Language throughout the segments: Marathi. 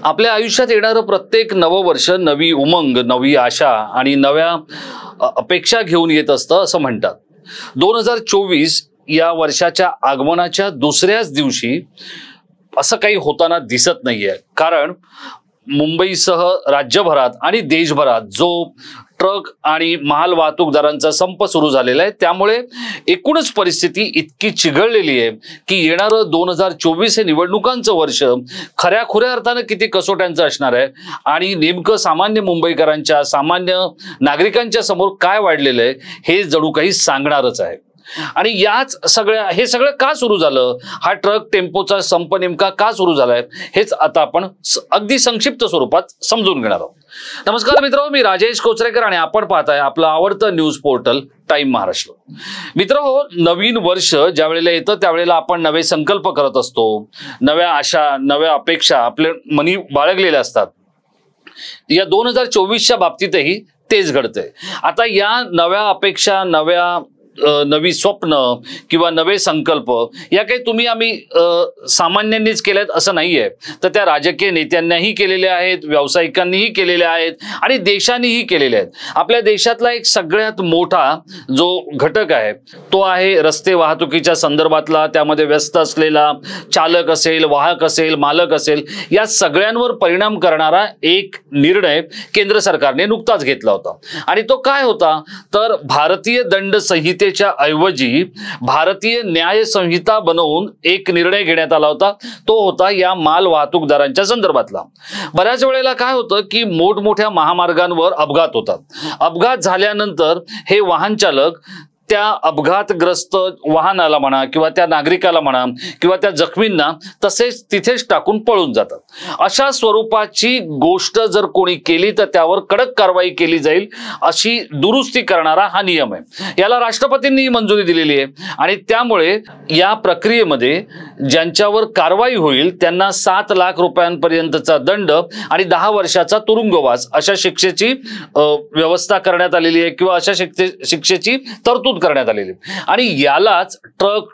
आपल्या आयुष्यात येणारं प्रत्येक नववर्ष नवी उमंग, नवी आशा आणि नव्या अपेक्षा घेऊन येत असतं असं म्हणतात। 2024 या वर्षाच्या आगमनाच्या दुसऱ्याच दिवशी असं काही होताना दिसत नाहीये, कारण मुंबईसह राज्यभरात आणि देशभरात जो ट्रक आणि माल वाहतूकदारांचा संप सुरू झालेला आहे, त्यामुळे एकूणच परिस्थिती इतकी चिघळलेली आहे की येणारं 2024 हे निवडणुकांचं वर्ष खऱ्या अर्थानं किती कसोट्यांचं असणार आहे आणि नेमकं सामान्य मुंबईकरांच्या, सामान्य नागरिकांच्या समोर काय वाढलेलं आहे हे जणू काही सांगणारच आहे। आणि हे सगळं का सुरू झालं, हा ट्रक टेम्पोचा संप नेमका का सुरू झालाय, हेच आता आपण अगदी संक्षिप्त स्वरूपात समजून घेणार आहोत। नमस्कार मित्रांनो, मी राजेश कोचरेकर आणि आपण पाहताय आपलं आवडतं न्यूज पोर्टल टाइम महाराष्ट्र। मित्रांनो, नवीन वर्ष ज्या वेळेला येतं त्यावेळेला आपण नवे संकल्प करत असतो, नव्या आशा, नव्या अपेक्षा आपल्या मनी बाळगलेल्या असतात। या 2024च्या बाबतीतही तेच घडतंय। आता या नव्या अपेक्षा, नवी स्वप्न किंवा नवे संकल्प या काही तुम्ही आम्ही सामान्यांनीच केलेत असं नाहीये, तर त्या राजकीय नेत्यांनीही केलेले आहेत, व्यावसायिकांनीही केलेले आहेत आणि देशांनीही केलेले आहेत। आपल्या देशातला एक सगळ्यात मोठा जो घटक आहे तो आहे रस्ते वाहतुकीच्या संदर्भातला, त्यामध्ये व्यस्त असलेला चालक असेल, वाहक असेल, मालक असेल, या सगळ्यांवर परिणाम करणारा एक निर्णय केंद्र सरकारने नुकताच घेतला होता। आणि तो काय होता, तर भारतीय दंड संहितेच्या ऐवजी भारतीय न्याय संहिता बनवून एक निर्णय घेण्यात आला होता। तो होता या माल वाहतूकदारांच्या संदर्भातला। बऱ्याच वेळेला काय होतं की मोठमोठ्या महामार्गांवर अपघात होतात। अपघात झाल्यानंतर हे वाहन चालक त्या अपघातग्रस्त वाहनाला म्हणा किंवा त्या नागरिकाला म्हणा किंवा त्या जखमींना तसेच तिथेच टाकून पळून जातात। अशा स्वरूपाची गोष्ट जर कोणी केली तर त्यावर कडक कारवाई केली जाईल अशी दुरुस्ती करणारा हा नियम आहे। याला राष्ट्रपतींनी मंजुरी दिलेली आहे आणि त्यामुळे या प्रक्रियेमध्ये ज्यांच्यावर कारवाई होईल त्यांना 7 लाख रुपयांपर्यंतचा दंड आणि 10 वर्षाचा तुरुंगवास अशा शिक्षेची व्यवस्था करण्यात आलेली आहे किंवा अशा शिक्षेची तरतूद करण्यात आलेली। आणि यालाच ट्रक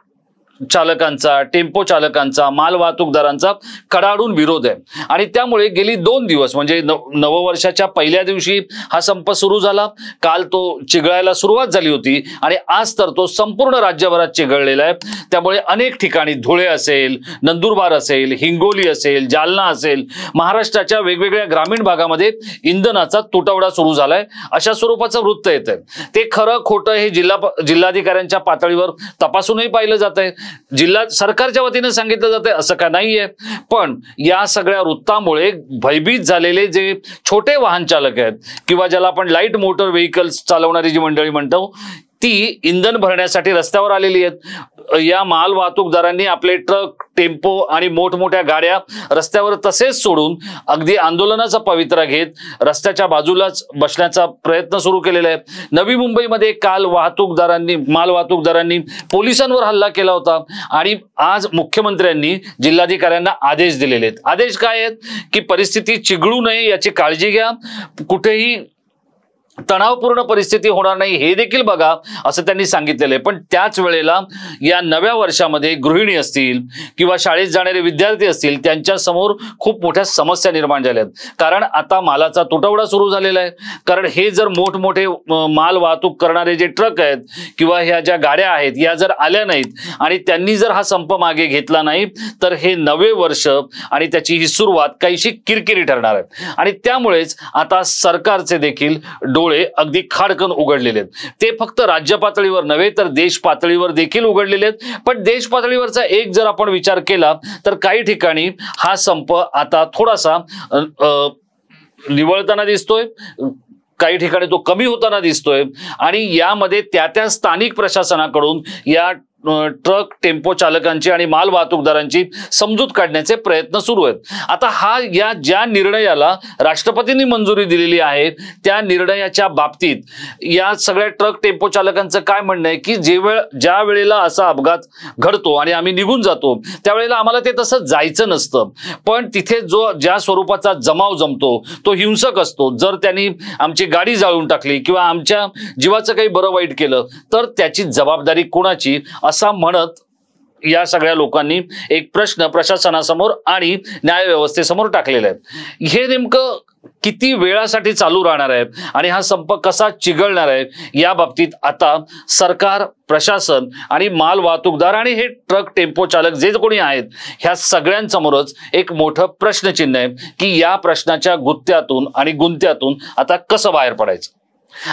चालकांचा, टेम्पो चालकांचा, माल वाहतूकदारांचा कडाडून विरोध आहे। आणि त्यामुळे गेली 2 दिवस म्हणजे नववर्षाच्या पहिल्या दिवशी हा संप सुरू झाला, काल तो चिघळायला सुरुवात झाली होती आणि आज तर तो संपूर्ण राज्यभरात चिघळलेला आहे। त्यामुळे अनेक ठिकाणी धुळे असेल, नंदुरबार असेल, हिंगोली असेल, जालना असेल, महाराष्ट्राच्या वेगवेगळ्या ग्रामीण भागामध्ये इंधनाचा तुटवडा सुरू झालाय अशा स्वरूपाचं वृत्त येतंय। ते खरं खोटं हे जिल्हाधिकाऱ्यांच्या पातळीवर तपासूनही पाहिलं जात आहे। जिल्हा सरकारच्या वतीने सांगितलं जाते असं का नाहीये, पण या सगळ्या वृत्तामुळे भयभीत झालेले जे छोटे वाहन चालक आहेत किंवा ज्याला आपण लाईट मोटर व्हेइकल्स चालवणारी जी मंडळी म्हणतो ती इंधन भरण्यासाठी रस्त्यावर आलेली आहेत। या माल वाहतूकदारांनी आपले ट्रक, टेम्पो आणि मोठमोठ्या गाड्या रस्त्यावर तसेच सोडून अगदी आंदोलनाचा पवित्रा घेत रस्त्याच्या बाजूलाच बसण्याचा प्रयत्न सुरू केलेला आहे। नवी मुंबईमध्ये काल माल वाहतूकदारांनी पोलिसांवर हल्ला केला होता आणि आज मुख्यमंत्र्यांनी जिल्हाधिकाऱ्यांना आदेश दिलेले आहेत। आदेश काय आहेत की परिस्थिती चिघळू नये याची काळजी घ्या, कुठेही तणावपूर्ण परिस्थिती होणार नाही हे देखील बघा असं त्यांनी सांगितलेलं आहे। पण त्याच वेळेला या नव्या वर्षामध्ये गृहिणी असतील किंवा शाळेत जाणारे विद्यार्थी असतील त्यांच्या समोर खूप मोठ्या समस्या निर्माण झाल्या आहेत, कारण आता मालाचा तुटवडा सुरू झालेला आहे। कारण हे जर मोठमोठे माल वाहतूक करणारे जे ट्रक आहेत किंवा ह्या ज्या गाड्या आहेत या जर आल्या नाहीत आणि त्यांनी जर हा संप मागे घेतला नाही तर हे नवे वर्ष आणि त्याची ही सुरुवात काहीशी किरकिरी ठरणार आहे। आणि त्यामुळेच आता सरकारचे देखील अगदी खाडकन उघडलेले आहेत। ते फक्त राज्य पातळीवर नव्हे तर देश पातळीवर देखील उघडलेले आहेत। पण देश पातळीवरचा एक जर आपण विचार केला तर काही ठिकाणी हा संप आता थोडासा निवळताना दिसतोय, काही ठिकाणी तो कमी होताना दिसतोय आणि यामध्ये त्या स्थानिक प्रशासनाकडून या ट्रक, टेम्पो चालकांची आणि माल वाहतूकदारांची समजूत काढण्याचे प्रयत्न सुरू आहेत। आता ज्या निर्णयाला राष्ट्रपतींनी मंजुरी दिलेली आहे त्या निर्णयाच्या बाबतीत या सगळ्या ट्रक, टेम्पो चालकांचं काय म्हणणं आहे की ज्या वेळेला असा अपघात घडतो आणि आम्ही निघून जातो त्यावेळेला आम्हाला ते तसं जायचं नसतं, पण तिथे ज्या स्वरूपाचा जमाव जमतो तो हिंसक असतो। जर त्यांनी आमची गाडी जाळून टाकली किंवा आमच्या जीवाचं काही बरं वाईट केलं तर त्याची जबाबदारी कोणाची, असा म्हणत या सगळ्या लोकांनी एक प्रश्न प्रशासनासमोर आणि न्यायव्यवस्थेसमोर टाकलेला आहे. हे नेमकं किती वेळासाठी चालू राहणार आहे आणि हा संप कसा चिघळणार आहे या बाबतीत आता सरकार, प्रशासन आणि माल वाहतूकदार आणि हे ट्रक टेम्पो चालक जे कोणी आहेत ह्या सगळ्यांसमोरच एक मोठं प्रश्नचिन्ह आहे की या प्रश्नाच्या गुत्त्यातून आणि गुंत्यातून आता कसं बाहेर पडायचं.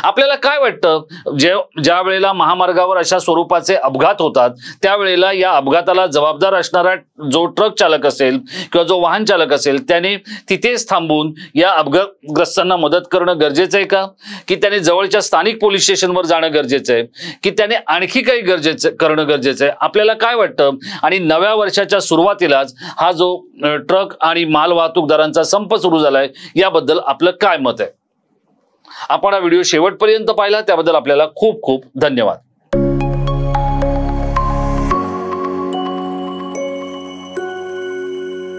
आपल्याला काय वाटतं, ज्या वेळेला महामार्गावर अशा स्वरूपाचे अपघात होतात त्यावेळेला या अपघाताला जबाबदार असणारा जो ट्रक चालक असेल किंवा जो वाहन चालक असेल त्याने तिथेच थांबून या अपघातग्रस्तांना मदत करणं गरजेचं आहे का, की त्याने जवळच्या स्थानिक पोलीस स्टेशनवर जाणं गरजेचं आहे, की त्याने आणखी काही करणं गरजेचं आहे. आपल्याला काय वाटतं. आणि नव्या वर्षाच्या सुरुवातीलाच हा जो ट्रक आणि माल वाहतूकदारांचा संप सुरू झालाय याबद्दल आपलं काय मत आहे. आपण हा व्हिडिओ शेवटपर्यंत पाहिला त्याबद्दल आपल्याला खूप खूप धन्यवाद.